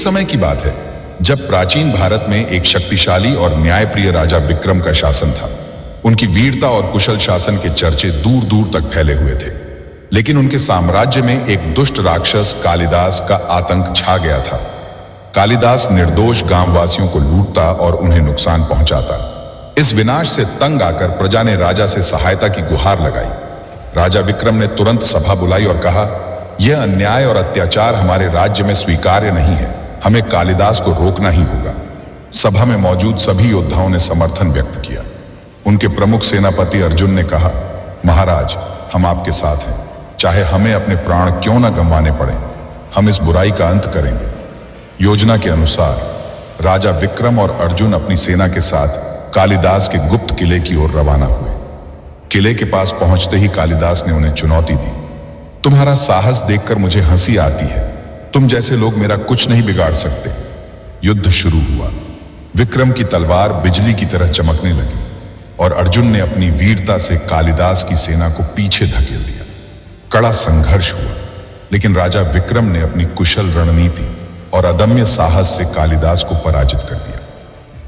समय की बात है जब प्राचीन भारत में एक शक्तिशाली और न्यायप्रिय राजा विक्रम का शासन था। उनकी वीरता और कुशल शासन के चर्चे दूर दूर तक फैले हुए थे। लेकिन उनके साम्राज्य में एक दुष्ट राक्षस कालिदास का आतंक छा गया था। कालिदास निर्दोष गांववासियों को लूटता और उन्हें नुकसान पहुंचाता। इस विनाश से तंग आकर प्रजा ने राजा से सहायता की गुहार लगाई। राजा विक्रम ने तुरंत सभा बुलाई और कहा, यह अन्याय और अत्याचार हमारे राज्य में स्वीकार्य नहीं है। हमें कालिदास को रोकना ही होगा। सभा में मौजूद सभी योद्धाओं ने समर्थन व्यक्त किया। उनके प्रमुख सेनापति अर्जुन ने कहा, महाराज, हम आपके साथ हैं। चाहे हमें अपने प्राण क्यों न गंवाने पड़े, हम इस बुराई का अंत करेंगे। योजना के अनुसार राजा विक्रम और अर्जुन अपनी सेना के साथ कालिदास के गुप्त किले की ओर रवाना हुए। किले के पास पहुंचते ही कालिदास ने उन्हें चुनौती दी। तुम्हारा साहस देखकर मुझे हंसी आती है। तुम जैसे लोग मेरा कुछ नहीं बिगाड़ सकते। युद्ध शुरू हुआ। विक्रम की तलवार बिजली की तरह चमकने लगी और अर्जुन ने अपनी वीरता से कालिदास की सेना को पीछे धकेल दिया। कड़ा संघर्ष हुआ, लेकिन राजा विक्रम ने अपनी कुशल रणनीति और अदम्य साहस से कालिदास को पराजित कर दिया।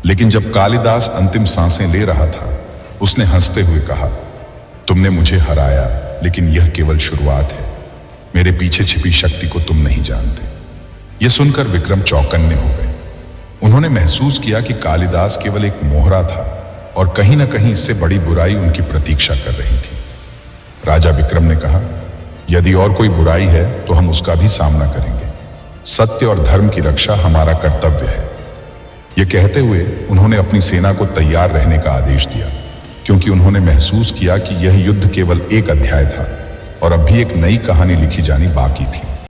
लेकिन जब कालिदास अंतिम सांसें ले रहा था, उसने हंसते हुए कहा, तुमने मुझे हराया, लेकिन यह केवल शुरुआत है। मेरे पीछे छिपी शक्ति को तुम नहीं जानते। यह सुनकर विक्रम चौकन्ने हो गए। उन्होंने महसूस किया कि कालिदास केवल एक मोहरा था और कहीं ना कहीं इससे बड़ी बुराई उनकी प्रतीक्षा कर रही थी। राजा विक्रम ने कहा, यदि और कोई बुराई है तो हम उसका भी सामना करेंगे। सत्य और धर्म की रक्षा हमारा कर्तव्य है। यह कहते हुए उन्होंने अपनी सेना को तैयार रहने का आदेश दिया, क्योंकि उन्होंने महसूस किया कि यह युद्ध केवल एक अध्याय था और अब भी एक नई कहानी लिखी जानी बाकी थी।